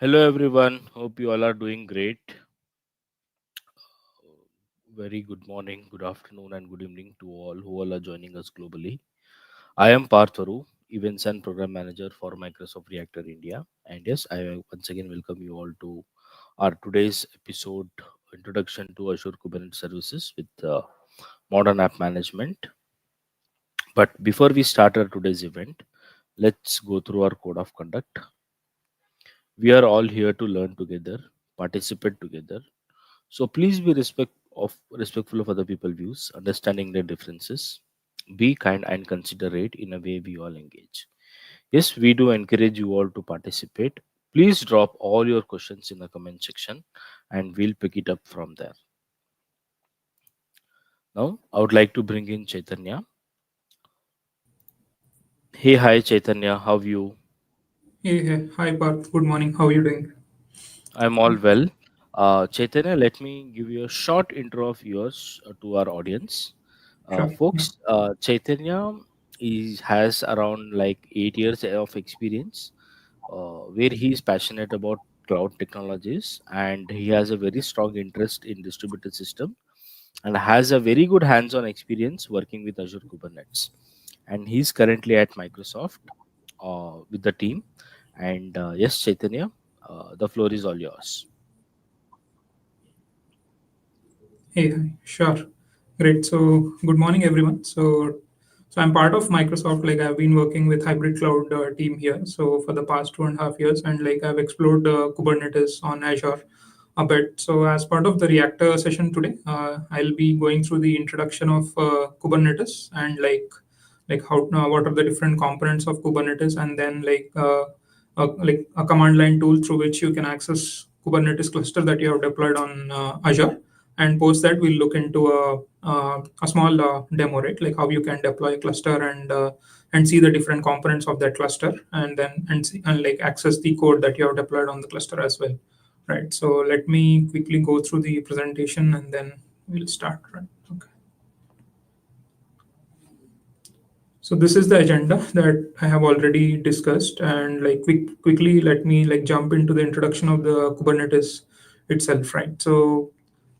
Hello everyone, hope you all are doing great. Very good morning, good afternoon, and good evening to all who all are joining us globally. I am Partharu, Events and Program Manager for Microsoft Reactor India. And yes, I once again welcome you all to our today's episode introduction to Azure Kubernetes Services with modern app management. But before we start our today's event, let's go through our code of conduct. We are all here to learn together, participate together. So please be respectful of other people's views, understanding their differences. Be kind and considerate in a way we all engage. Yes, we do encourage you all to participate. Please drop all your questions in the comment section and we'll pick it up from there. Now, I would like to bring in Chaitanya. Hey, hi Chaitanya, how are you? Hey, hi Parth. Good morning. How are you doing? I'm all well. Chaitanya, let me give you a short intro of yours to our audience. Sure. Yeah. Folks, Chaitanya has around like 8 years of experience where he is passionate about cloud technologies and he has a very strong interest in distributed system and has a very good hands-on experience working with Azure Kubernetes. And he's currently at Microsoft with the team. And yes, Chaitanya, the floor is all yours. Hey, hi. Sure. Great. So, good morning, everyone. So I'm part of Microsoft. Like, I've been working with hybrid cloud team here. So, for the past 2.5 years, and like I've explored Kubernetes on Azure a bit. So, as part of the Reactor session today, I'll be going through the introduction of Kubernetes and like how what are the different components of Kubernetes, and then like a command line tool through which you can access Kubernetes cluster that you have deployed on Azure. And post that, we'll look into a small demo, right? Like how you can deploy a cluster and see the different components of that cluster, and then and like access the code that you have deployed on the cluster as well, right? So let me quickly go through the presentation and then we'll start, right? Okay. So this is the agenda that I have already discussed, and like quickly let me like jump into the introduction of the Kubernetes itself, right? So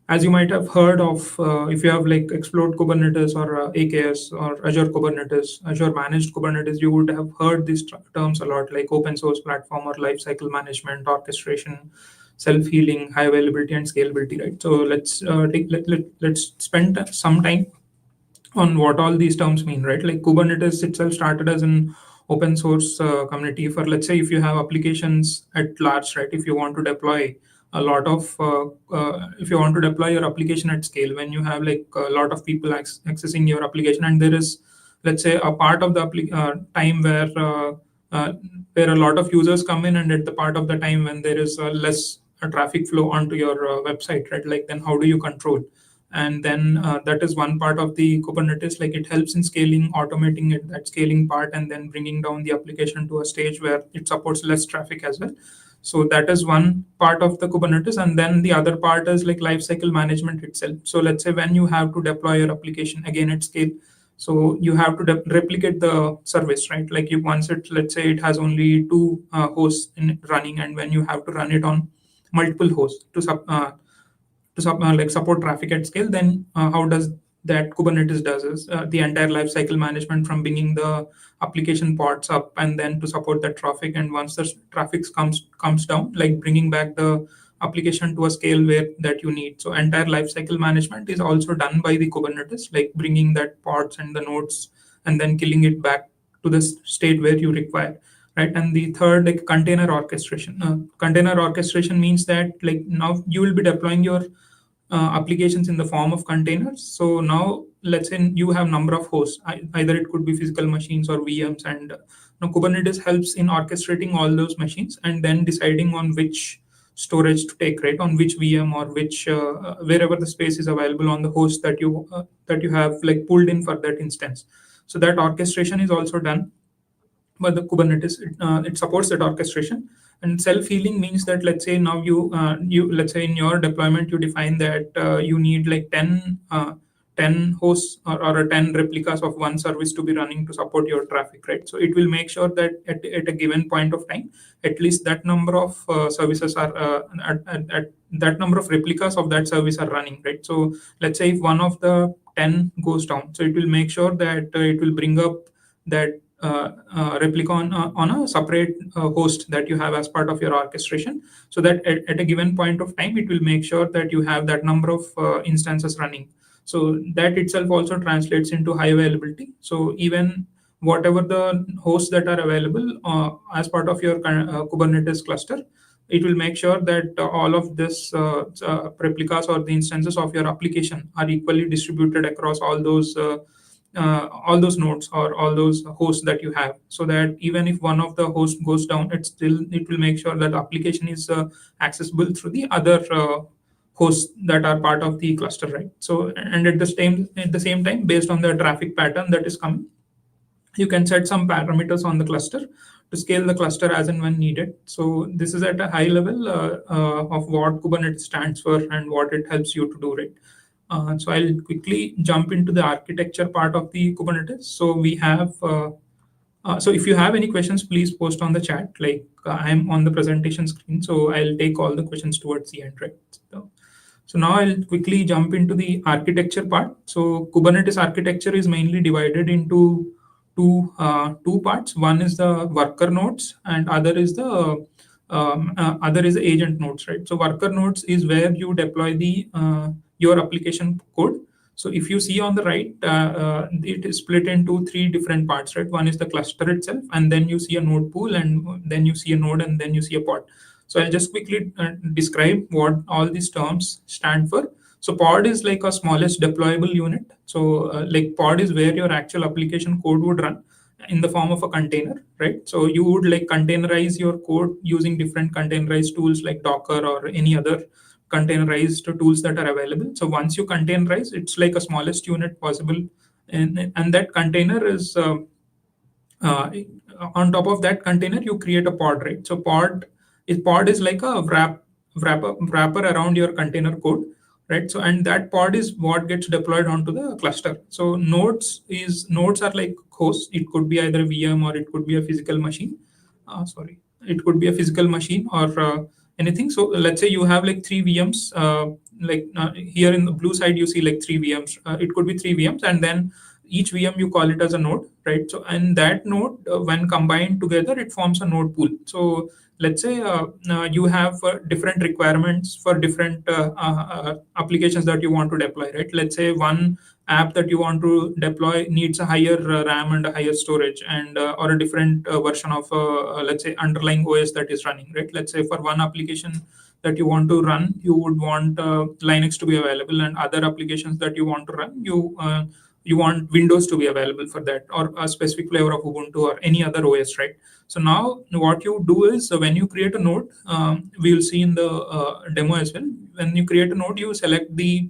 as you might have heard of, if you have like explored Kubernetes or AKS or Azure Kubernetes, Azure Managed Kubernetes, you would have heard these terms a lot, like open source platform or lifecycle management, orchestration, self-healing, high availability, and scalability, right? So let's spend some time on what all these terms mean, right? Like Kubernetes itself started as an open source community for, let's say, if you have applications at large, right? If you want to deploy a lot of, if you want to deploy your application at scale, when you have like a lot of people accessing your application, and there is, let's say, a part of the time uh, where a lot of users come in, and at the part of the time when there is less traffic flow onto your website, right? Like then how do you control? And then that is one part of the Kubernetes. Like it helps in scaling, automating it, that scaling part, and then bringing down the application to a stage where it supports less traffic as well. So that is one part of the Kubernetes. And then the other part is like lifecycle management itself. So let's say when you have to deploy your application again at scale, so you have to replicate the service, right? Like you once it, let's say it has only two hosts in it running, and when you have to run it on multiple hosts like support traffic at scale, then how does that Kubernetes does is the entire life cycle management from bringing the application pods up and then to support that traffic, and once the traffic comes down, like bringing back the application to a scale where that you need. So entire life cycle management is also done by the Kubernetes, like bringing that pods and the nodes and then killing it back to the state where you require, right? And the third, like container orchestration. Container orchestration means that like now you will be deploying your applications in the form of containers. So now let's say you have number of hosts, either it could be physical machines or VMs, and now Kubernetes helps in orchestrating all those machines and then deciding on which storage to take, right? On which VM or which wherever the space is available on the host that you have like pulled in for that instance. So that orchestration is also done but the Kubernetes. It supports that orchestration. And self-healing means that let's say now you let's say in your deployment you define that you need like 10 10 hosts or a 10 replicas of one service to be running to support your traffic, right? So it will make sure that at a given point of time, at least that number of services are at that number of replicas of that service are running, right? So let's say if one of the 10 goes down, so it will make sure that it will bring up that replica on a separate host that you have as part of your orchestration, so that at a given point of time it will make sure that you have that number of instances running. So that itself also translates into high availability. So even whatever the hosts that are available as part of your Kubernetes cluster, it will make sure that all of this replicas or the instances of your application are equally distributed across all those nodes or all those hosts that you have, so that even if one of the hosts goes down, it will make sure that the application is accessible through the other hosts that are part of the cluster, right? So and at the same time, based on the traffic pattern that is coming, you can set some parameters on the cluster to scale the cluster as and when needed. So this is at a high level of what Kubernetes stands for and what it helps you to do, right? So I'll quickly jump into the architecture part of the Kubernetes. So we have, so if you have any questions, please post on the chat. Like I'm on the presentation screen, so I'll take all the questions towards the end, right? So now I'll quickly jump into the architecture part. So Kubernetes architecture is mainly divided into two parts. One is the worker nodes, and other is the agent nodes, right? So worker nodes is where you deploy the your application code. So if you see on the right, it is split into three different parts, right? One is the cluster itself, and then you see a node pool, and then you see a node, and then you see a pod. So I'll just quickly describe what all these terms stand for. So pod is like a smallest deployable unit. So like pod is where your actual application code would run in the form of a container, right? So you would like containerize your code using different containerized tools like Docker or any other containerized tools that are available. So once you containerize, it's like a smallest unit possible, and that container is uh, on top of that container you create a pod, right? So pod is like a wrapper around your container code, right? So and that pod is what gets deployed onto the cluster. So nodes are like hosts. It could be either a VM or it could be a physical machine. Sorry, it could be a physical machine or anything. So let's say you have like three VMs. Here in the blue side you see like three VMs. It could be three VMs, and then each VM you call it as a node, right? So and that node when combined together it forms a node pool. So let's say you have different requirements for different applications that you want to deploy, right? Let's say one app that you want to deploy needs a higher RAM and a higher storage, and or a different version of let's say underlying OS that is running, right? Let's say for one application that you want to run, you would want Linux to be available, and other applications that you want to run, you want Windows to be available for that, or a specific flavor of Ubuntu or any other OS, right? So now what you do is when you create a node, we will see in the demo as well. When you create a node, you select the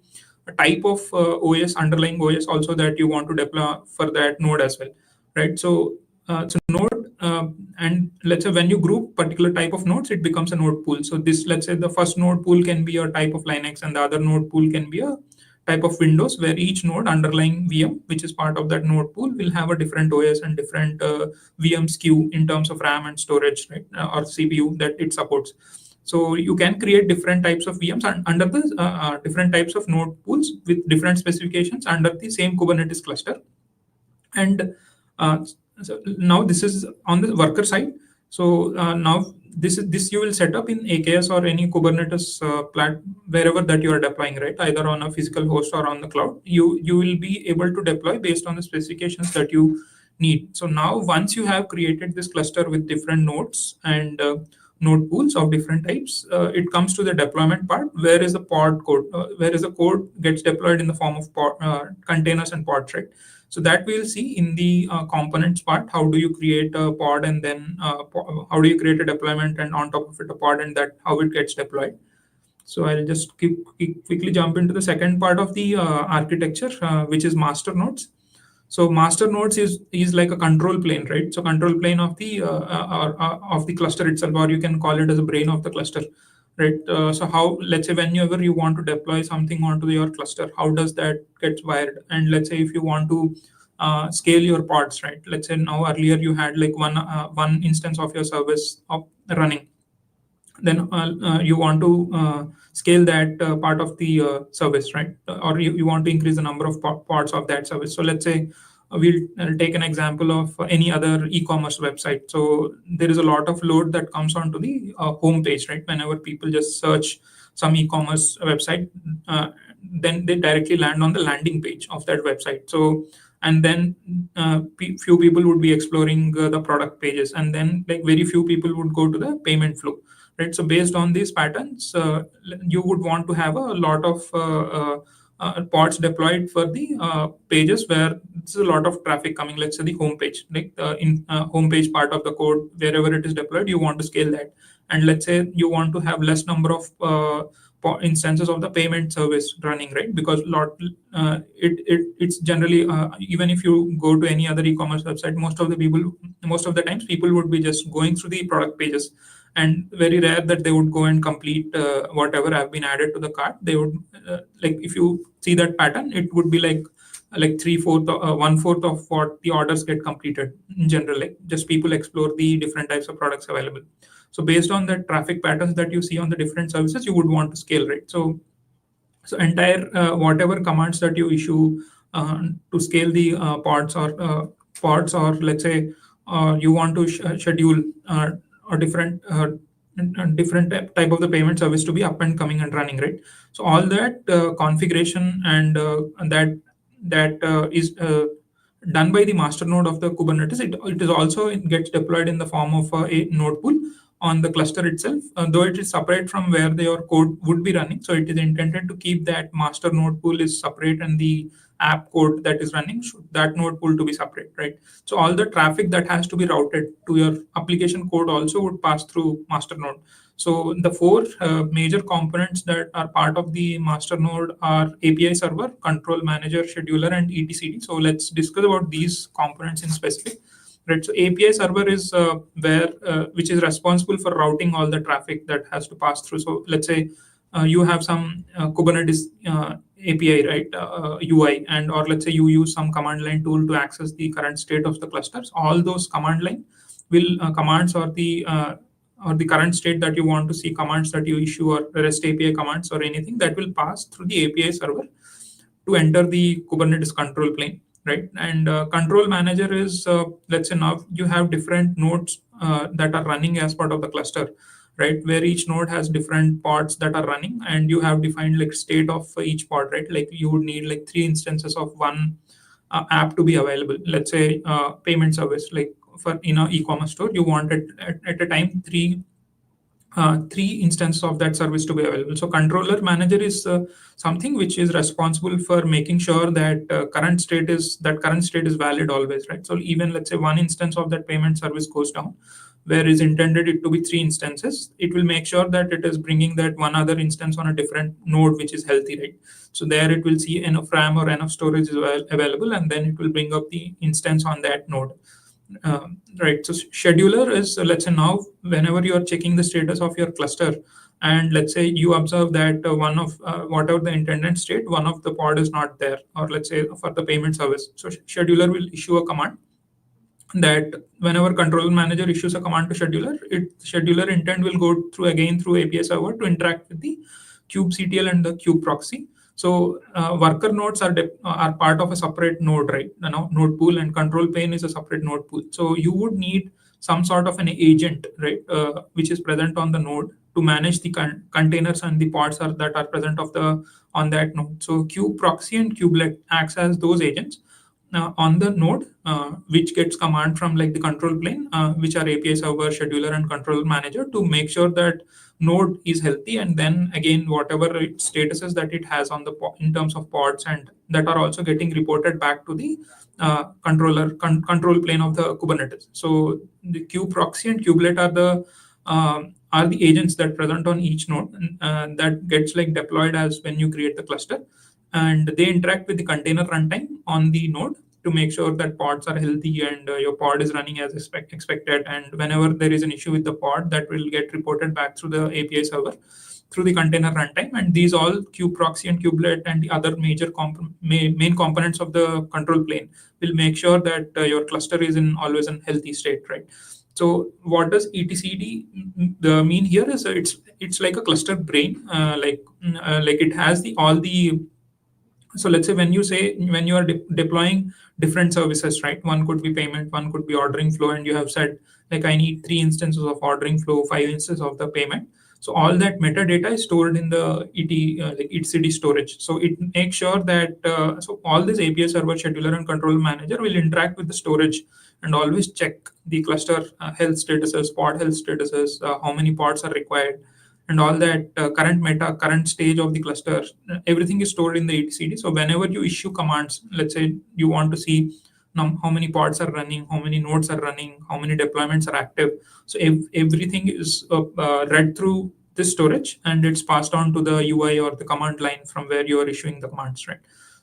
type of OS, underlying OS also that you want to deploy for that node as well, right? So node, and let's say when you group particular type of nodes, it becomes a node pool. So this, let's say the first node pool can be a type of Linux, and the other node pool can be a type of Windows, where each node underlying VM, which is part of that node pool, will have a different OS and different VM SKU in terms of RAM and storage, right, or CPU that it supports. So you can create different types of VMs under the different types of node pools with different specifications under the same Kubernetes cluster. And so now this is on the worker side. So now this you will set up in AKS or any Kubernetes wherever that you are deploying, right? Either on a physical host or on the cloud. You will be able to deploy based on the specifications that you need. So now once you have created this cluster with different nodes and node pools of different types, it comes to the deployment part, where is the pod code, where is the code gets deployed in the form of containers and pods, right? So that we'll see in the components part. How do you create a pod, and then how do you create a deployment, and on top of it a pod, and that how it gets deployed. So I'll just quickly jump into the second part of the architecture, which is master nodes. So master nodes is like a control plane, right? So control plane of the cluster itself, or you can call it as a brain of the cluster, right? So how, let's say, whenever you want to deploy something onto your cluster, how does that get wired? And let's say if you want to scale your pods, right? Let's say now earlier you had like one instance of your service running, then you want to scale that part of the service, right? Or you want to increase the number of parts of that service. So let's say we'll take an example of any other e-commerce website. So there is a lot of load that comes onto the home page, right? Whenever people just search some e-commerce website, then they directly land on the landing page of that website. So and then few people would be exploring the product pages, and then like very few people would go to the payment flow, right? So based on these patterns, you would want to have a lot of pods deployed for the pages where there's a lot of traffic coming. Let's say the home page, like in home page part of the code, wherever it is deployed, you want to scale that. And let's say you want to have less number of instances of the payment service running, right? Because it's generally even if you go to any other e-commerce website, most of the times people would be just going through the product pages, and very rare that they would go and complete whatever have been added to the cart. They would like, if you see that pattern, it would be like three-fourth, one-fourth of what the orders get completed in general. Like just people explore the different types of products available. So based on the traffic patterns that you see on the different services, you would want to scale, right? So entire whatever commands that you issue to scale the pods, or let's say you want to schedule a different type of the payment service to be up and coming and running, right? So all that configuration and that is done by the master node of the Kubernetes. It is also, it gets deployed in the form of a node pool on the cluster itself, though it is separate from where your code would be running. So it is intended to keep that master node pool is separate, and the app code that is running, should that node pool to be separate, right? So all the traffic that has to be routed to your application code also would pass through master node. So the four major components that are part of the master node are API server, control manager, scheduler, and etcd. So let's discuss about these components in specific. Right. So API server is where which is responsible for routing all the traffic that has to pass through. So let's say you have some Kubernetes API, right, UI, and or let's say you use some command line tool to access the current state of the clusters. All those command line will commands, or the current state that you want to see, commands that you issue, or REST API commands or anything, that will pass through the API server to enter the Kubernetes control plane, right? And control manager is, let's say now you have different nodes that are running as part of the cluster, right? Where each node has different pods that are running, and you have defined like state of each pod, right? Like you would need like 3 instances of one app to be available. Let's say payment service, like for in a e-commerce store, you want at a time three instances of that service to be available. So controller manager is something which is responsible for making sure that current state is valid always, right? So even let's say one instance of that payment service goes down, where is intended it to be 3 instances, it will make sure that it is bringing that one other instance on a different node which is healthy, right? So there it will see enough RAM or enough storage is available, and then it will bring up the instance on that node. Right. So scheduler is, let's say now whenever you are checking the status of your cluster, and let's say you observe that one of whatever the intended state, one of the pod is not there, or let's say for the payment service. So scheduler will issue a command that whenever control manager issues a command to scheduler, scheduler intent will go through again through API server to interact with the kubectl and the kube proxy. So worker nodes are part of a separate node, right? Node pool, and control plane is a separate node pool. So you would need some sort of an agent, right, which is present on the node to manage the containers and the pods that are present on that node. So kube proxy and kubelet acts as those agents on the node, which gets command from like the control plane, which are API server, scheduler, and control manager, to make sure that node is healthy, and then again whatever statuses that it has on the in terms of pods, and that are also getting reported back to the control plane of the Kubernetes. So the kube proxy and kubelet are the agents that present on each node, that gets like deployed as when you create the cluster, and they interact with the container runtime on the node to make sure that pods are healthy and your pod is running as expected. And whenever there is an issue with the pod, that will get reported back through the API server through the container runtime. And these all kubeproxy and kubelet and the other major main components of the control plane will make sure that your cluster is in always in healthy state, right? So what does etcd mean here is it's like a cluster brain, like it has the all the. So let's say when you are deploying different services, right? One could be payment, one could be ordering flow, and you have said like I need 3 instances of ordering flow, 5 instances of the payment. So all that metadata is stored in the like etcd storage. So it makes sure that so all this API server scheduler and control manager will interact with the storage and always check the cluster health statuses, pod health statuses, how many pods are required, and all that current stage of the cluster. Everything is stored in the etcd. So whenever you issue commands, let's say you want to see how many pods are running, how many nodes are running, how many deployments are active. So everything is read through this storage, and it's passed on to the UI or the command line from where you are issuing the commands, right?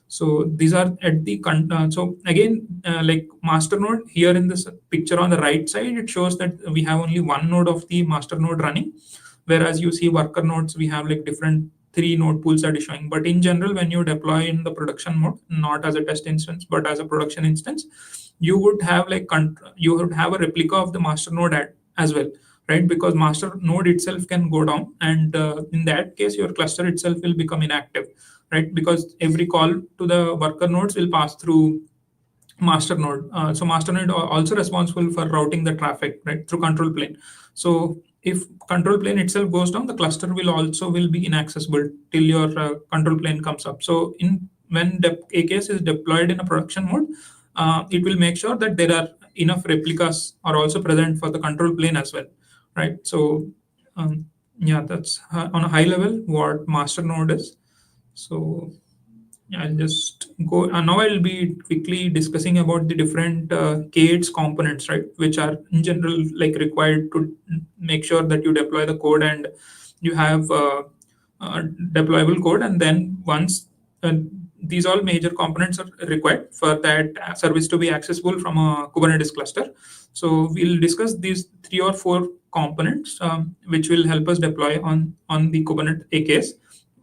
So these are at the so again, like master node here in this picture on the right side, it shows that we have only one node of the master node running, whereas you see worker nodes, we have like different 3 node pools that is showing. But in general, when you deploy in the production mode, not as a test instance but as a production instance, you would have like you would have a replica of the master node as well, right? Because master node itself can go down, and in that case your cluster itself will become inactive, right? Because every call to the worker nodes will pass through master node. So master node also responsible for routing the traffic, right, through control plane. So if control plane itself goes down, the cluster will be inaccessible till your control plane comes up. So in when AKS is deployed in a production mode, it will make sure that there are enough replicas are also present for the control plane as well, right? So yeah, that's on a high level what master node is. So yeah, I'll just go. Now I'll be quickly discussing about the different K8s components, right, which are in general like required to make sure that you deploy the code and you have deployable code. And then once these all major components are required for that service to be accessible from a Kubernetes cluster. So we'll discuss these 3 or 4 components which will help us deploy on the Kubernetes AKS.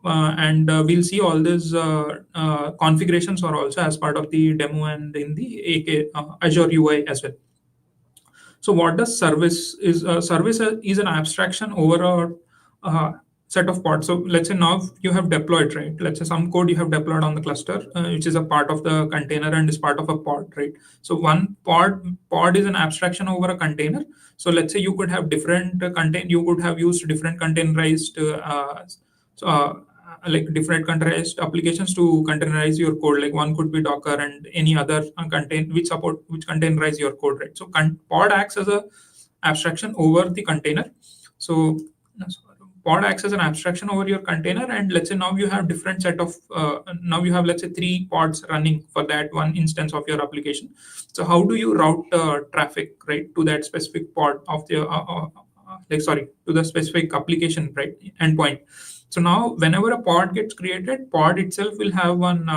And we'll see all these configurations are also as part of the demo and in the Azure UI as well. So what does service is? Service is an abstraction over a set of pods. So let's say now you have deployed, right? Let's say some code you have deployed on the cluster, which is a part of the container and is part of a pod, right? So one pod is an abstraction over a container. So let's say you could have different you could have used different containerized so, like different containerized applications to containerize your code. Like one could be Docker and any other which containerize your code, right? So pod acts as a abstraction over the container. So pod acts as an abstraction over your container, and let's say now you have different set of now you have, let's say, 3 pods running for that one instance of your application. So how do you route traffic, right, to that specific pod of the to the specific application, right, endpoint? So now whenever a pod gets created, pod itself will have one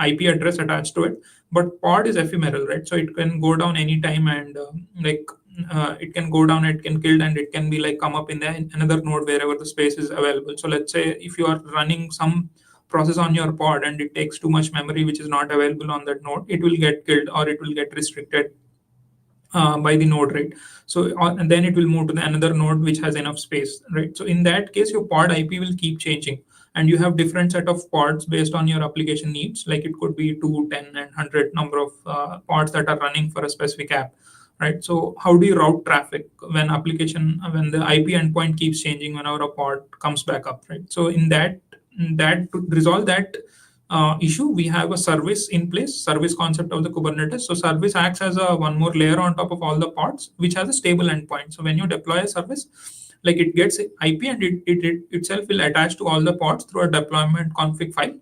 IP address attached to it, but pod is ephemeral, right? So it can go down anytime, and it can go down, it can kill, and it can be like come up in another node wherever the space is available. So let's say if you are running some process on your pod and it takes too much memory which is not available on that node, it will get killed or it will get restricted by the node, right? So and then it will move to another node which has enough space, right? So in that case, your pod IP will keep changing, and you have different set of pods based on your application needs. Like it could be 2, 10, and 100 number of pods that are running for a specific app, right? So how do you route traffic when the IP endpoint keeps changing whenever a pod comes back up, right? So in that to resolve that issue, we have a service in place, service concept of the Kubernetes. So service acts as a one more layer on top of all the pods, which has a stable endpoint. So when you deploy a service, like it gets IP and it itself will attach to all the pods through a deployment config file.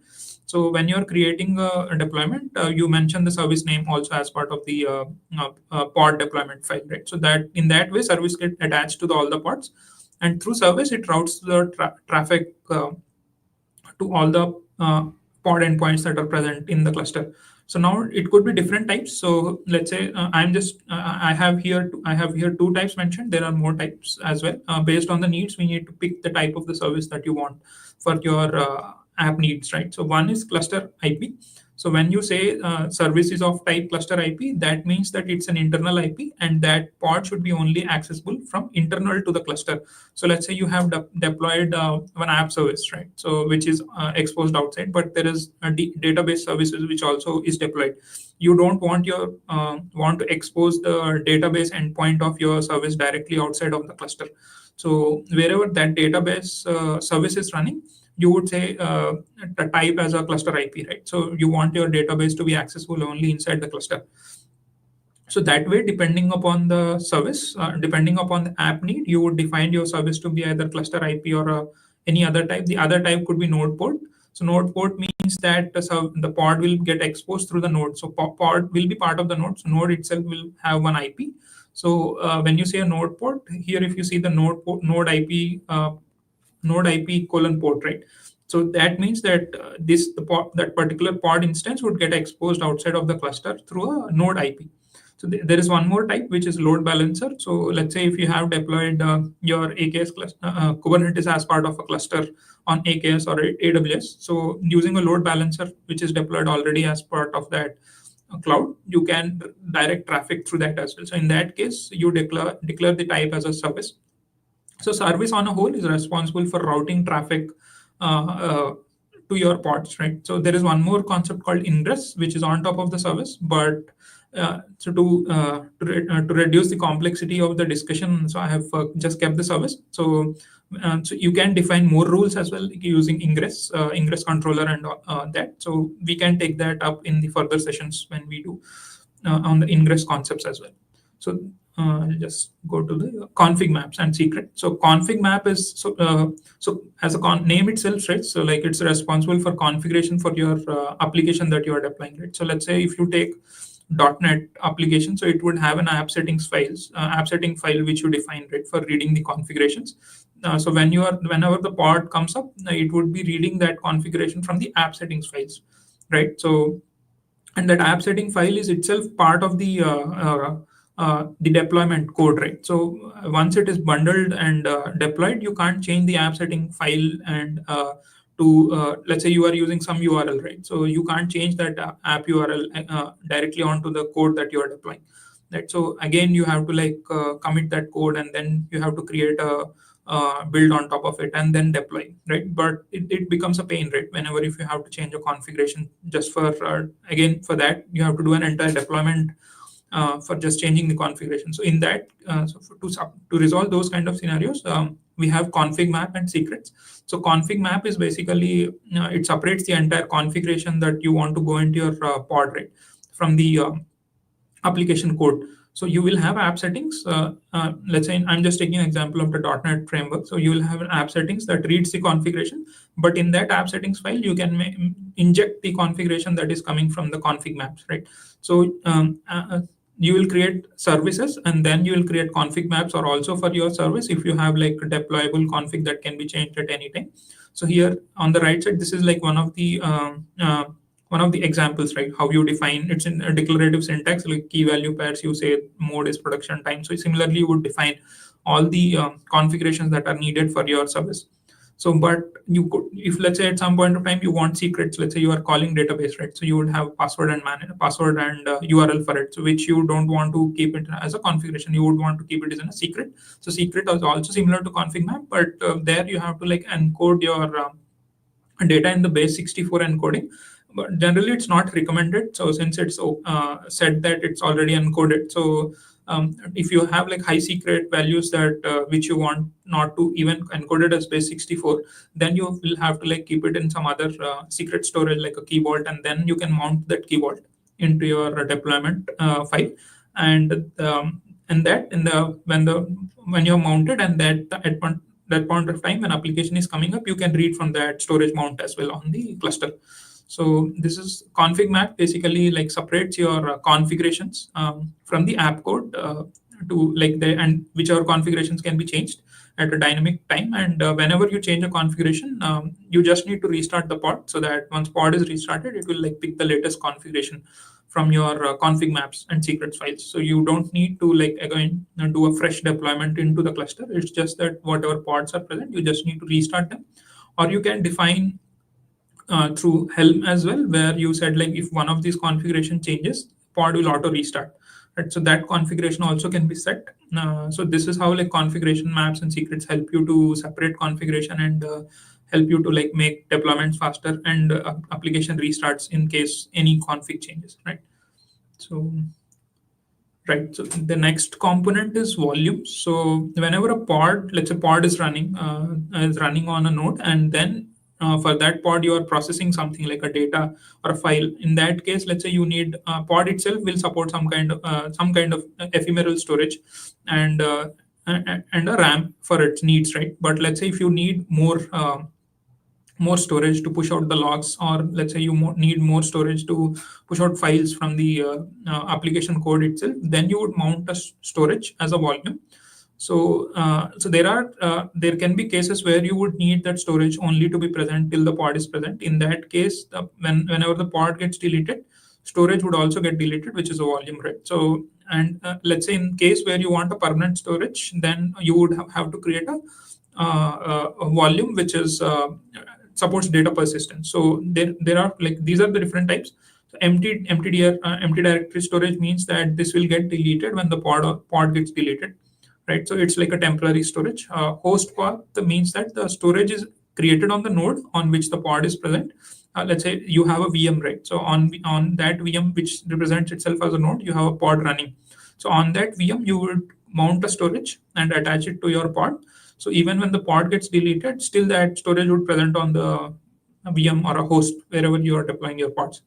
So when you're creating a deployment, you mention the service name also as part of the pod deployment file, right? So that in that way, service get attached to all the pods, and through service, it routes the traffic to all the pod endpoints that are present in the cluster. So now it could be different types. So let's say I have here two types mentioned. There are more types as well. Based on the needs, we need to pick the type of the service that you want for your app needs, right? So one is cluster IP. So when you say service is of type cluster IP, that means that it's an internal IP, and that pod should be only accessible from internal to the cluster. So let's say you have deployed one app service, right? So which is exposed outside, but there is a database services which also is deployed. You don't want to expose the database endpoint of your service directly outside of the cluster. So wherever that database service is running, you would say the type as a cluster IP, right? So you want your database to be accessible only inside the cluster. So that way, depending upon the service, depending upon the app need, you would define your service to be either cluster IP or any other type. The other type could be node port. So node port means that the pod will get exposed through the node. So pod will be part of the node. So node itself will have one IP. So when you say a node port, here if you see the node IP colon port, right? So that means that that particular pod instance would get exposed outside of the cluster through a node IP. So there is one more type, which is load balancer. So let's say if you have deployed your AKS Kubernetes as part of a cluster on AKS or AWS, so using a load balancer, which is deployed already as part of that cloud, you can direct traffic through that as well. So in that case, you declare the type as a service. So service on a whole is responsible for routing traffic to your pods, right? So there is one more concept called ingress, which is on top of the service. But to reduce the complexity of the discussion, so I have just kept the service. So you can define more rules as well using ingress controller and that. So we can take that up in the further sessions when we do on the ingress concepts as well. So I'll just go to the config maps and secret. So config map is so as a name itself, right? So like it's responsible for configuration for your application that you are deploying, right? So let's say if you take .NET application, so it would have an app settings app setting file which you define, right, for reading the configurations. So whenever the pod comes up, it would be reading that configuration from the app settings files, right? So and that app setting file is itself part of the deployment code, right? So once it is bundled and deployed, you can't change the app setting file and let's say you are using some URL, right? So you can't change that app URL directly onto the code that you are deploying, right? So again, you have to commit that code, and then you have to create a build on top of it and then deploy, right? But it becomes a pain, right? Whenever if you have to change a configuration just for again for that, you have to do an entire deployment for just changing the configuration. So in that, to resolve those kind of scenarios, we have config map and secrets. So config map is basically it separates the entire configuration that you want to go into your pod, right, from the application code. So you will have app settings. Let's say I'm just taking an example of the .NET framework. So you will have an app settings that reads the configuration, but in that app settings file, you can inject the configuration that is coming from the config maps, right? So you will create services, and then you will create config maps or also for your service if you have like a deployable config that can be changed at any time. So here on the right side, this is like one of the examples, right? How you define it's in a declarative syntax, like key value pairs. You say mode is production time. So similarly, you would define all the configurations that are needed for your service. So, but you could, if let's say at some point of time you want secrets, let's say you are calling database, right? So you would have password and URL for it, so which you don't want to keep it as a configuration. You would want to keep it as a secret. So secret is also similar to config map, but there you have to like encode your data in the base 64 encoding. But generally it's not recommended. So since it's said that it's already encoded, so if you have like high secret values that which you want not to even encoded as base 64, then you will have to like keep it in some other secret storage like a key vault, and then you can mount that key vault into your deployment file. And that in the when you're mounted, and that at that point of time when application is coming up, you can read from that storage mount as well on the cluster. So this is config map, basically like separates your configurations from the app code to like the and whichever configurations can be changed at a dynamic time. And whenever you change a configuration, you just need to restart the pod, so that once pod is restarted, it will like pick the latest configuration from your config maps and secrets files. So you don't need to like again do a fresh deployment into the cluster. It's just that whatever pods are present, you just need to restart them. Or you can define through Helm as well, where you said like if one of these configuration changes, pod will auto restart. Right, so that configuration also can be set. So this is how like configuration maps and secrets help you to separate configuration and help you to like make deployments faster and application restarts in case any config changes. Right. So right. So the next component is volume. So whenever a pod, let's say pod is running on a node, and then for that pod you are processing something like a data or a file. In that case, let's say you need pod itself will support some kind of ephemeral storage and and a RAM for its needs, right? But let's say if you need more storage to push out the logs, or let's say you need more storage to push out files from the application code itself, then you would mount a storage as a volume. So there can be cases where you would need that storage only to be present till the pod is present. In that case, whenever the pod gets deleted, storage would also get deleted, which is a volume, right? So and let's say in case where you want a permanent storage, then you would have to create a volume which is supports data persistence. So there are like these are the different types. So empty directory storage means that this will get deleted when the pod gets deleted, right? So it's like a temporary storage. Host path means that the storage is created on the node on which the pod is present. Let's say you have a VM, right? So on that VM, which represents itself as a node, you have a pod running. So on that VM, you would mount a storage and attach it to your pod. So even when the pod gets deleted, still that storage would present on the VM or a host wherever you are deploying your pods.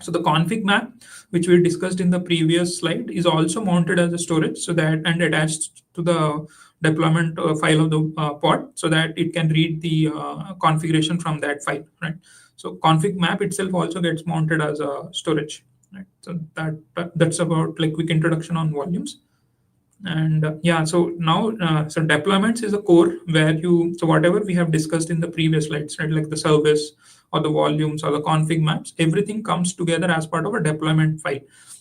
So the config map, which we discussed in the previous slide, is also mounted as a storage, so that and attached to the deployment file of the pod, so that it can read the configuration from that file, right? So config map itself also gets mounted as a storage, right? So that's about like quick introduction on volumes. And yeah, so now so deployments is a core where you so whatever we have discussed in the previous slides, right, like the service or the volumes or the config maps, everything comes together as part of a deployment file.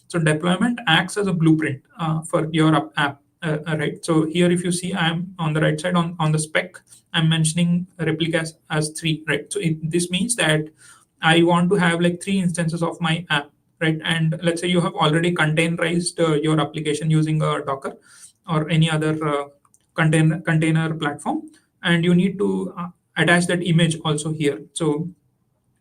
So deployment acts as a blueprint for your app, right? So here if you see, I'm on the right side on the spec, I'm mentioning replicas as 3, right? So this means that I want to have like 3 instances of my app, right? And let's say you have already containerized your application using a Docker or any other container platform, and you need to attach that image also here. So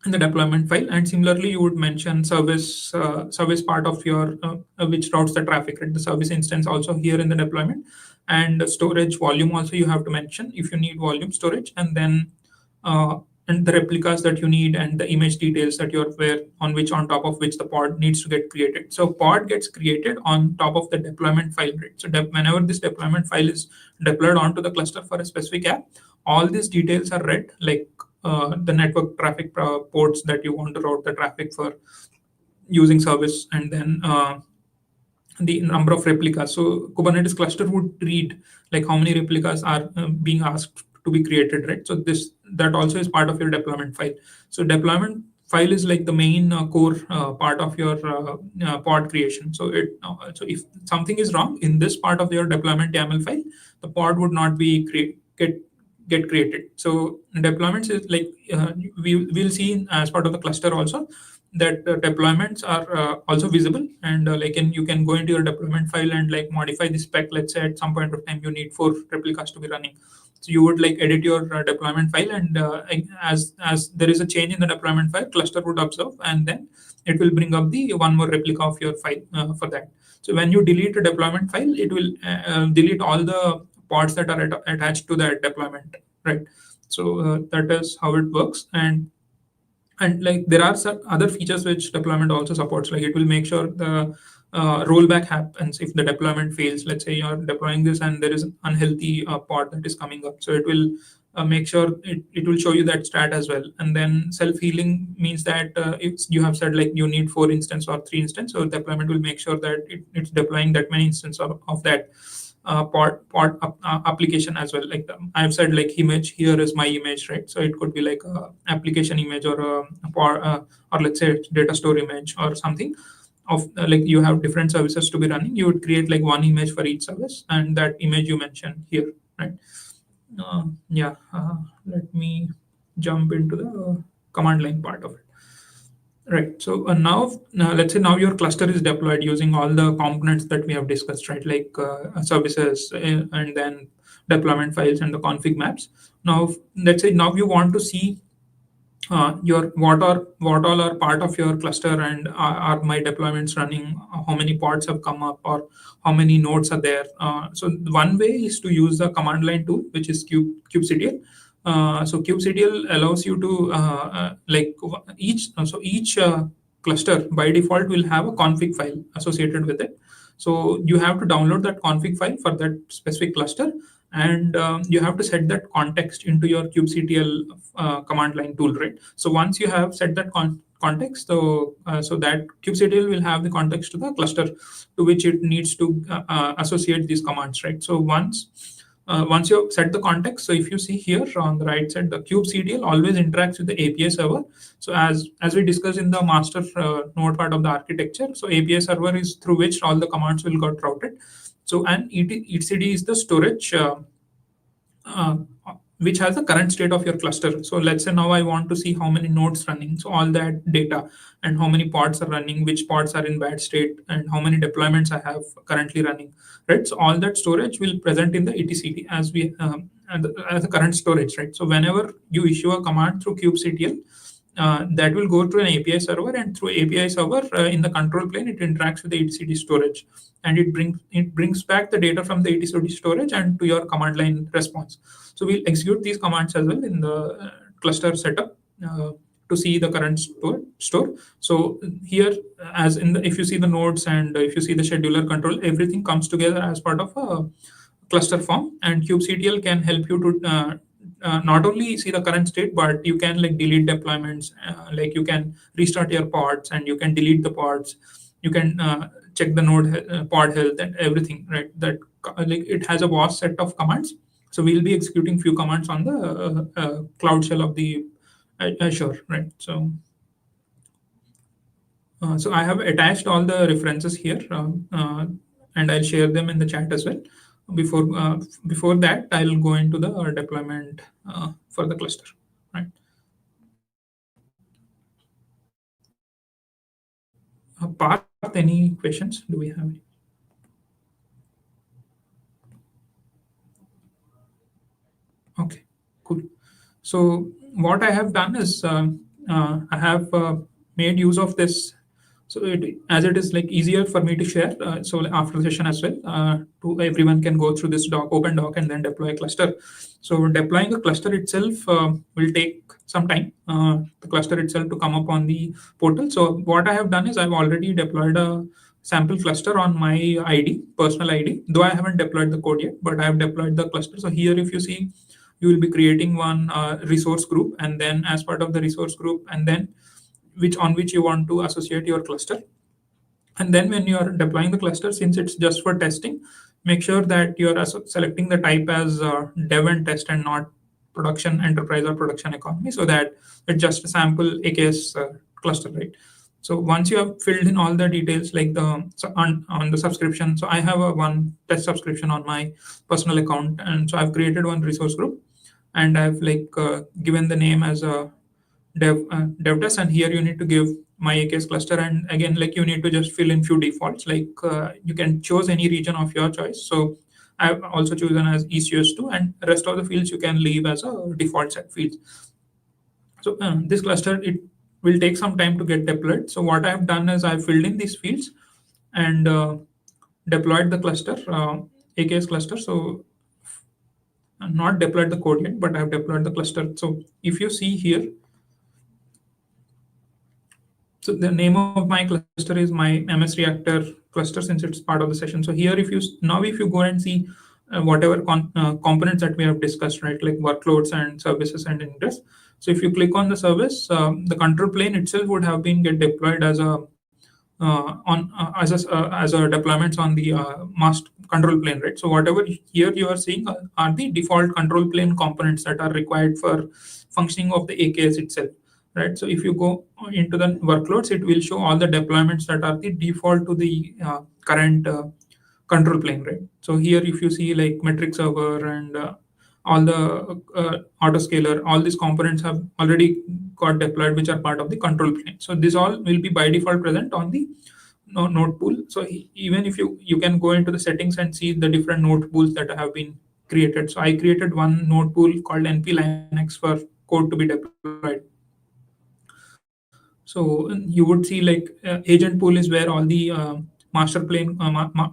in the deployment file, and similarly you would mention service part of your which routes the traffic, right? The service instance also here in the deployment, and storage volume also you have to mention if you need volume storage, and then uh, and the replicas that you need, and the image details that you're where on which on top of which the pod needs to get created. So pod gets created on top of the deployment file, right? So whenever this deployment file is deployed onto the cluster for a specific app, all these details are read, like the network traffic ports that you want to route the traffic for using service, and then the number of replicas. So Kubernetes cluster would read like how many replicas are being asked to be created, right? So that also is part of your deployment file. So deployment file is like the main core part of your pod creation. So so if something is wrong in this part of your deployment YAML file, the pod would not be get created. So deployments is like we will see as part of the cluster also, that deployments are also visible, and you can go into your deployment file and like modify the spec. Let's say at some point of time you need 4 replicas to be running, so you would like edit your deployment file, and as there is a change in the deployment file, cluster would observe, and then it will bring up the one more replica of your file for that. So when you delete a deployment file, it will delete all the pods that are attached to that deployment, right? So that is how it works. And like there are some other features which deployment also supports, like it will make sure the rollback happens if the deployment fails. Let's say you're deploying this and there is an unhealthy pod that is coming up, so it will make sure it will show you that stat as well. And then self-healing means that if you have said like you need 4 instance or 3 instance, so deployment will make sure that it's deploying that many instance of that application as well. Like I've said like image, here is my image, right? So it could be like a application image or or let's say data store image or something of like you have different services to be running. You would create like one image for each service, and that image you mentioned here, right? Yeah, let me jump into the command line part of it. Right. So now let's say now your cluster is deployed using all the components that we have discussed, right? Like services and then deployment files and the config maps. Now, let's say now you want to see your what all are part of your cluster, and are my deployments running, how many pods have come up, or how many nodes are there. So one way is to use the command line tool, which is kubectl. So kubectl allows you to each cluster by default will have a config file associated with it. So you have to download that config file for that specific cluster, and you have to set that context into your kubectl command line tool, right? So once you have set that context, so that kubectl will have the context to the cluster to which it needs to associate these commands, right? So once you set the context, so if you see here on the right side, the kubectl always interacts with the API server. So as we discussed in the master node part of the architecture, so API server is through which all the commands will get routed. So and etcd is the storage uh, which has the current state of your cluster. So let's say now I want to see how many nodes running, so all that data, and how many pods are running, which pods are in bad state, and how many deployments I have currently running, right? So all that storage will present in the etcd as we as a current storage, right? So whenever you issue a command through kubectl, that will go to an API server, and through API server in the control plane, it interacts with the etcd storage, and it brings back the data from the etcd storage and to your command line response. So we'll execute these commands as well in the cluster setup to see the current store. So here, as in the, if you see the nodes and if you see the scheduler control, everything comes together as part of a cluster form, and kubectl can help you to not only see the current state, but you can like delete deployments, like you can restart your pods and you can delete the pods. You can check the pod health and everything, right? That like it has a vast set of commands. So we'll be executing few commands on the cloud shell of the Azure, right? So I have attached all the references here, and I'll share them in the chat as well. Before that, I'll go into the deployment for the cluster, right? Parth, any questions? Do we have any? Okay, cool. So what I have done is I have made use of this. So as it is like easier for me to share. So after the session as well, to everyone can go through this open doc and then deploy a cluster. So deploying a cluster itself will take some time. The cluster itself to come up on the portal. So what I have done is I've already deployed a sample cluster on my ID, personal ID, though I haven't deployed the code yet, but I have deployed the cluster. So here, if you see, you will be creating one resource group, and then as part of the resource group, and then which you want to associate your cluster. And then when you are deploying the cluster, since it's just for testing, make sure that you are selecting the type as dev and test and not production enterprise or production economy, so that it's just a sample AKS cluster, right? So once you have filled in all the details, like on the subscription, so I have a one test subscription on my personal account, and so I've created one resource group, and I've like given the name as a dev test, and here you need to give my AKS cluster, and again, like you need to just fill in few defaults, like you can choose any region of your choice. So I've also chosen as ECS2, and rest of the fields you can leave as a default set fields. So this cluster, it will take some time to get deployed. So what I've done is I filled in these fields and deployed the cluster, AKS cluster. So not deployed the code yet, but I've deployed the cluster. So if you see here, so the name of my cluster is my MS Reactor cluster, since it's part of the session. So here, if you go and see whatever components that we have discussed, right, like workloads and services and ingress. So if you click on the service, the control plane itself would have been get deployed as a as a deployments on the master control plane, right? So whatever here you are seeing are the default control plane components that are required for functioning of the AKS itself, right? So if you go into the workloads, it will show all the deployments that are the default to the current control plane, right? So here, if you see like metric server and all the autoscaler, all these components have already got deployed, which are part of the control plane. So this all will be by default present on the node pool. So even if you can go into the settings and see the different node pools that have been created. So I created one node pool called NP Linux for code to be deployed. So you would see like agent pool is where all the master plane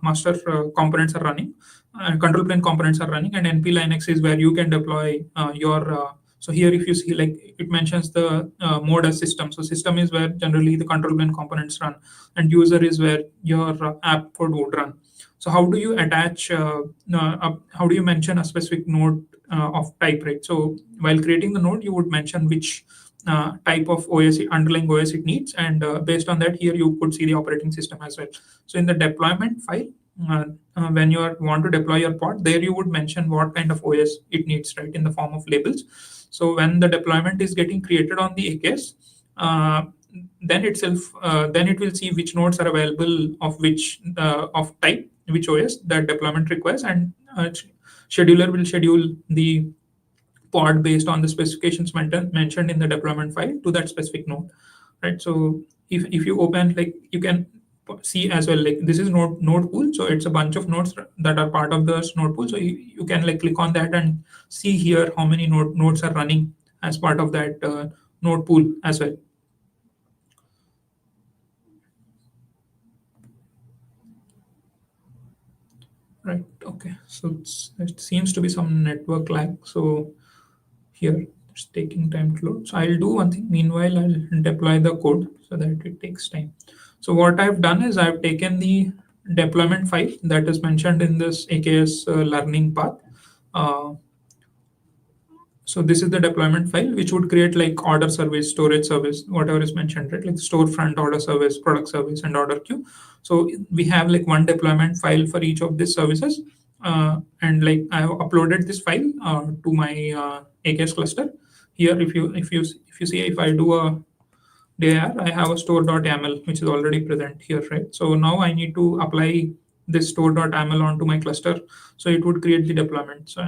master components are running, and control plane components are running, and NP Linux is where you can deploy your. So here, if you see, like it mentions the mode as system. So system is where generally the control plane components run, and user is where your app code would run. So how do you attach? How do you mention a specific node of type, right? So while creating the node, you would mention which type of OS, underlying OS it needs, and based on that, here you could see the operating system as well. So in the deployment file, when you want to deploy your pod, there you would mention what kind of OS it needs, right, in the form of labels. So when the deployment is getting created on the AKS, then itself, then it will see which nodes are available of which of type, which OS that deployment requires, and scheduler will schedule the pod based on the specifications mentioned in the deployment file to that specific node, right? So if you open, like you can see as well, like this is node pool, so it's a bunch of nodes that are part of this node pool. So you can like click on that and see here how many nodes are running as part of that node pool as well. Right, okay, so it seems to be some network lag, so here it's taking time to load. So I'll do one thing. Meanwhile, I'll deploy the code so that it takes time. So what I've done is I've taken the deployment file that is mentioned in this AKS learning path. Uh, so this is the deployment file, which would create like order service, storage service, whatever is mentioned, right? Like storefront order service, product service, and order queue. So we have like one deployment file for each of these services. And like I have uploaded this file to my AKS cluster. Here, if you see, if I do a dir, I have a store.yaml which is already present here, right? So now I need to apply this store.yaml onto my cluster, so it would create the deployment. So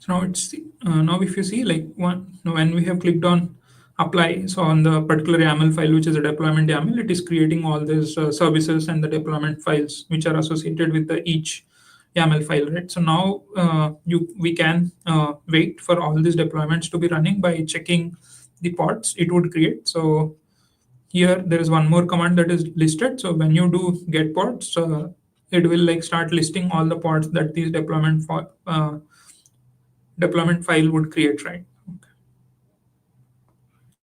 now it's now if you see, like when we have clicked on apply, so on the particular YAML file, which is a deployment YAML, it is creating all these services and the deployment files which are associated with the each YAML file, right? So now we can wait for all these deployments to be running by checking the pods it would create. So here there is one more command that is listed. So when you do get pods, it will like start listing all the pods that these deployment file would create, right? Okay.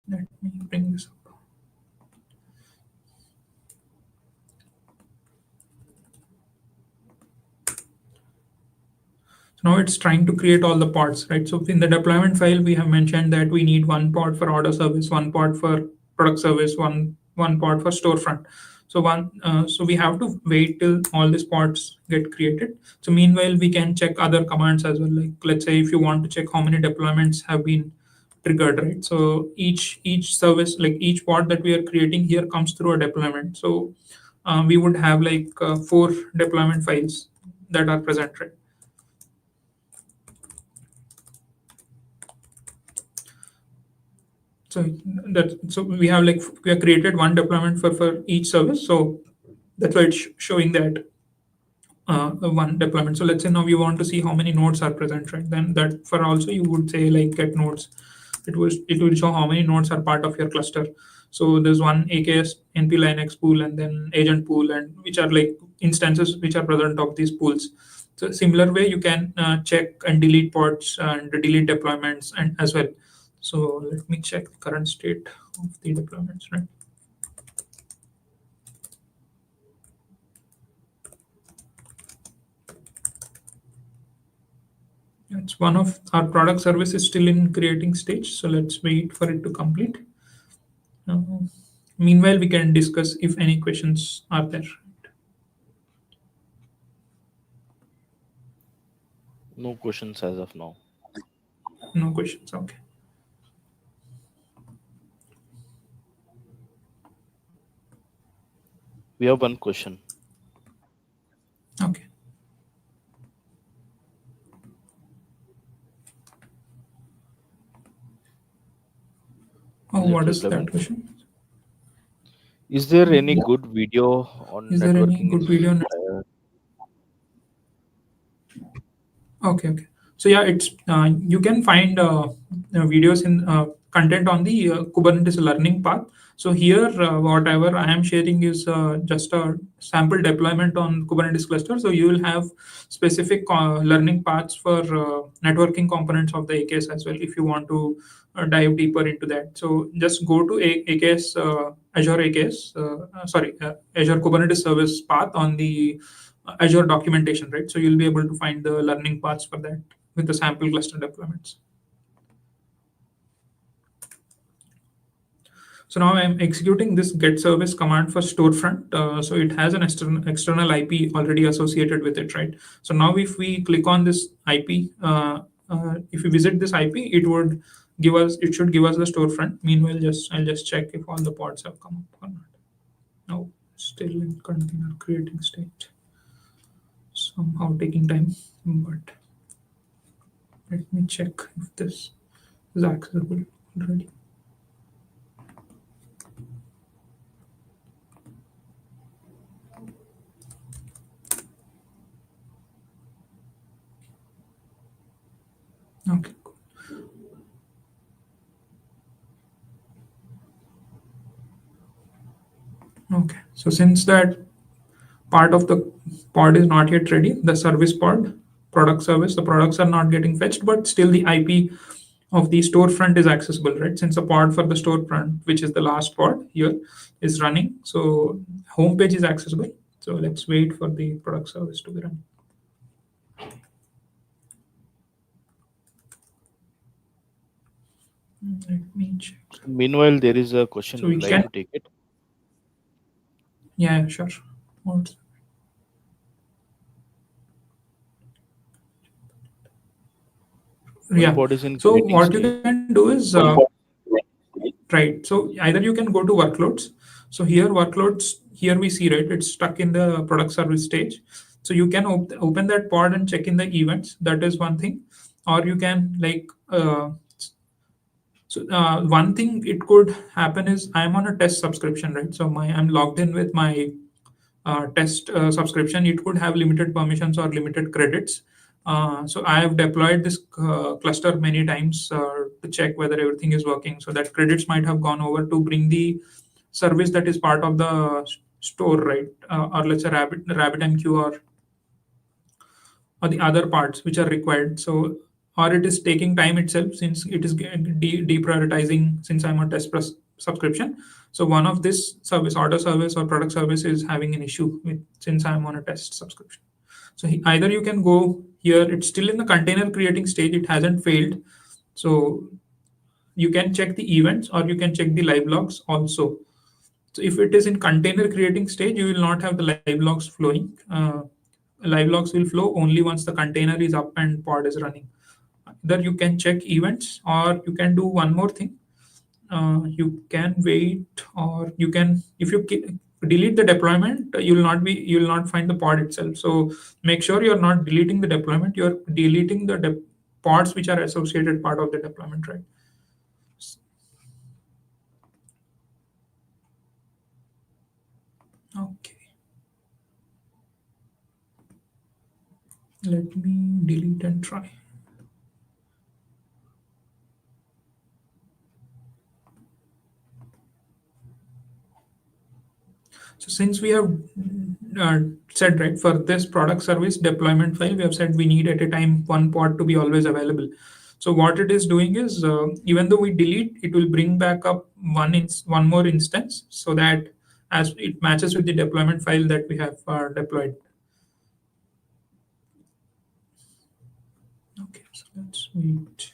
Let me bring this up. So now it's trying to create all the pods, right? So in the deployment file, we have mentioned that we need one pod for order service, one pod for product service, one pod for storefront. So we have to wait till all these pods get created. So meanwhile, we can check other commands as well. Like let's say if you want to check how many deployments have been triggered, right? So each service, like each pod that we are creating here, comes through a deployment. So we would have like 4 deployment files that are present, right? So we have like we have created one deployment for each service. So that's why it's showing that one deployment. So let's say now we want to see how many nodes are present, right? Then that for also you would say like get nodes. It will show how many nodes are part of your cluster. So there's one AKS NP Linux pool and then agent pool, and which are like instances which are present of these pools. So similar way you can check and delete pods and delete deployments and as well. So let me check the current state of the deployments, right? It's one of our product service is still in creating stage, so let's wait for it to complete. Uh, Meanwhile, we can discuss if any questions are there. No questions as of now. No questions. Okay. We have one question. Okay. Oh, Is it what is that replayable? question? Is there any Yeah. good video on Is there any networking? If good video? uh, Okay, okay. So yeah, it's you can find videos in content on the Kubernetes learning path. So here, whatever I am sharing is just a sample deployment on Kubernetes cluster. So you will have specific learning paths for networking components of the AKS as well. If you want to dive deeper into that, so just go to AKS Azure AKS, Azure Kubernetes Service path on the Azure documentation, right? So you'll be able to find the learning paths for that with the sample cluster deployments. So now I'm executing this get service command for storefront. So it has an external IP already associated with it, right? So now if we click on this IP, if we visit this IP, it should give us the storefront. Meanwhile, I'll just check if all the pods have come up or not. No, still in container creating state. Somehow taking time, but let me check if this is accessible already. Okay, cool. Okay, so since that part of the pod is not yet ready, the service pod, product service, the products are not getting fetched, but still the IP of the storefront is accessible, right? Since the pod for the storefront, which is the last pod here, is running, so homepage is accessible. So let's wait for the product service to be running. Let me check. meanwhile, there is a question. So Would we you like can, to take it? yeah, sure. What's- One Yeah. pod is in So creating what you state. can do is right. So either you can go to workloads. So here workloads, here we see, right, it's stuck in the product service stage. So you can open that pod and check in the events. That is one thing. Or you can like one thing it could happen is I'm on a test subscription, right? So I'm logged in with my test subscription. It could have limited permissions or limited credits. So I have deployed this cluster many times to check whether everything is working. So that credits might have gone over to bring the service that is part of the store, right? Or let's say RabbitMQ or the other parts which are required. So or it is taking time itself since it is deprioritizing since I'm on subscription. So one of this service, order service or product service, is having an issue with since I'm on a test subscription. So either you can go here, it's still in the container creating stage, it hasn't failed. So you can check the events or you can check the live logs also. So if it is in container creating stage, you will not have the live logs flowing. Live logs will flow only once the container is up and pod is running. Either you can check events or you can do one more thing. You can wait, or you can, if you delete the deployment, you will not find the pod itself. So make sure you're not deleting the deployment, you're deleting the pods which are associated part of the deployment, right? Okay, let me delete and try. So since we have uh, said right for this product service deployment file, we have said we need at a time one pod to be always available. So what it is doing is even though we delete, it will bring back up one more instance so that as it matches with the deployment file that we have deployed. Okay, so let's wait.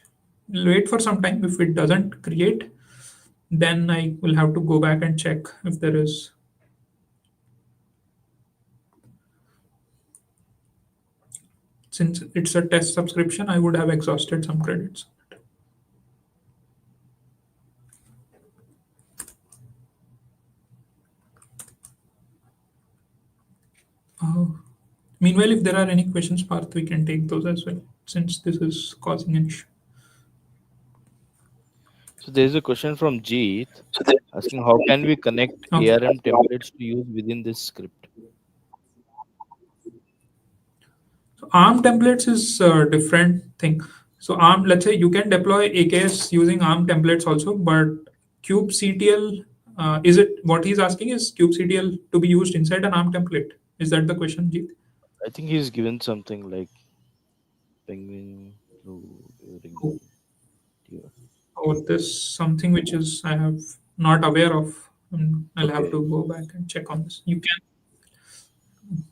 We'll wait for some time. If it doesn't create, then I will have to go back and check if there is. Since it's a test subscription, I would have exhausted some credits. Uh, Meanwhile, if there are any questions, Parth, we can take those as well, since this is causing an issue. So there is a question from Jeet asking how can we connect Okay. ARM templates to use within this script? So ARM templates is a different thing. So ARM, let's say you can deploy AKS using ARM templates also, but kubectl, is it what he's asking is kubectl to be used inside an ARM template? Is that the question, Jeet? I think he's given something like penguin blue Oh, ring deer. or this something which is I have not aware of. I'll have Okay. to go back and check on this. You can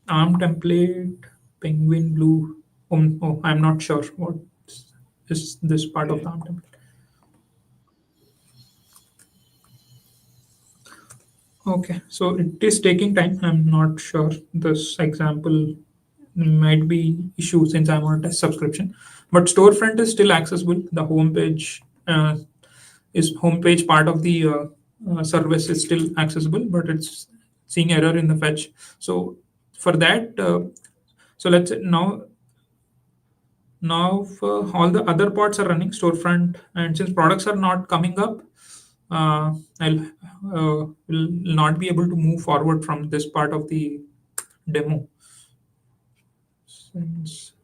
ARM template, penguin blue. Oh, I'm not sure what is this part of Okay. the ARM template. Okay, so it is taking time. I'm not sure. This example might be issue since I'm on a test subscription, but storefront is still accessible. The homepage homepage part of the service is still accessible, but it's seeing error in the fetch. So for that, so let's say now all the other pods are running storefront, and since products are not coming up, I'll will not be able to move forward from this part of the demo.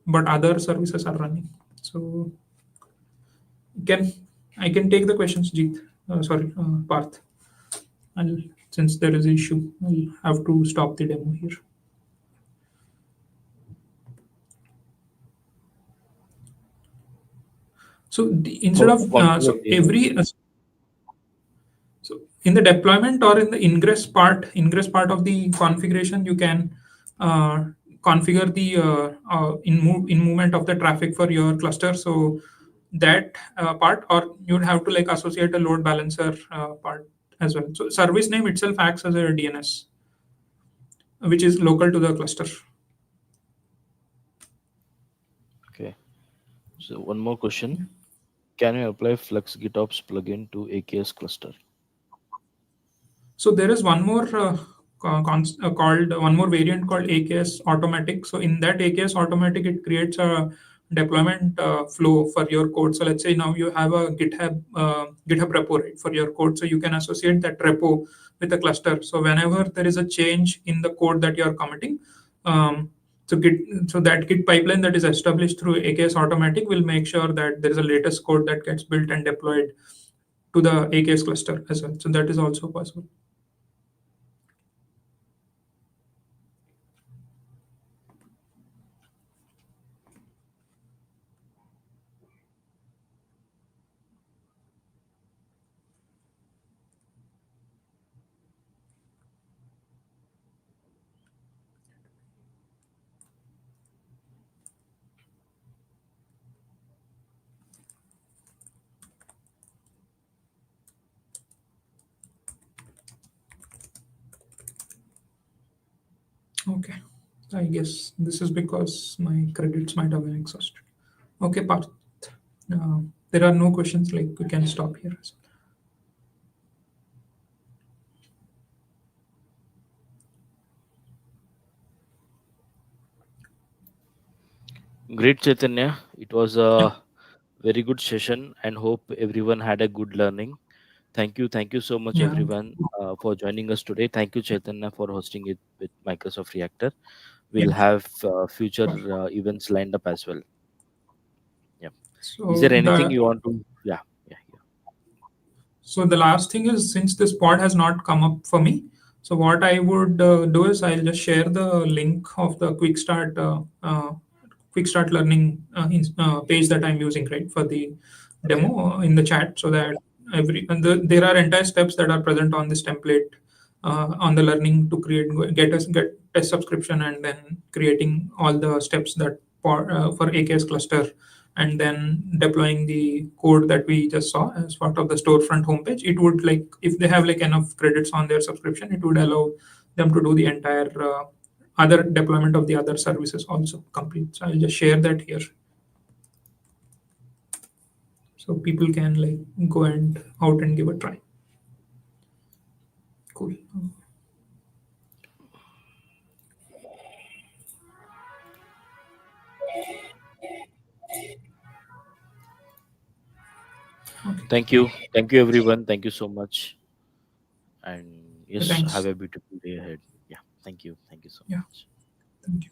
But other services are running. So can I can take the questions, Jeet. Sorry, Parth. I'll, since there is an issue, I'll have to stop the demo here. So How instead to of configure so daemon? every so in the deployment or in the ingress part of the configuration, you can uh, configure the in movement of the traffic for your cluster. So that part, or you'd have to like associate a load balancer part as well. So service name itself acts as a DNS, which is local to the cluster. Okay. So one more question. Can you apply Flux GitOps plugin to AKS cluster? So there is one more called one more variant called AKS automatic. So in that AKS automatic, it creates a deployment flow for your code. So let's say now you have a GitHub repo, right, for your code. So you can associate that repo with a cluster. So whenever there is a change in the code that you are committing, um, so that Git pipeline that is established through AKS automatic will make sure that there is a latest code that gets built and deployed to the AKS cluster as well. So that is also possible. Okay. I guess this is because my credits might have been exhausted. Okay, Parth. There are no questions, like we can stop here. Great, Chaitanya. It was Yeah. a very good session and hope everyone had a good learning. Thank you so much, Yeah. everyone, for joining us today. Thank you, Chaitanya, for hosting it with Microsoft Reactor. We'll Yeah. have future Sure. events lined up as well. Yeah. Is So there anything the you want to? Yeah, yeah, yeah. So the last thing is, since this pod has not come up for me, so what I would do is I'll just share the link of the quick start learning page that I'm using, right, for the Okay. demo in the chat, so that there are entire steps that are present on this template on the learning to get test subscription, and then creating all the steps that for AKS cluster, and then deploying the code that we just saw as part of the storefront homepage. It would, like, if they have like enough credits on their subscription, it would allow them to do the entire other deployment of the other services also complete. So I'll just share that here, so people can like go and out and give a try. Cool. Okay. Thank you, everyone. Thank you so much. And Yeah, yes, have thanks. a beautiful day ahead. Yeah. Thank you so Yeah. much. Thank you.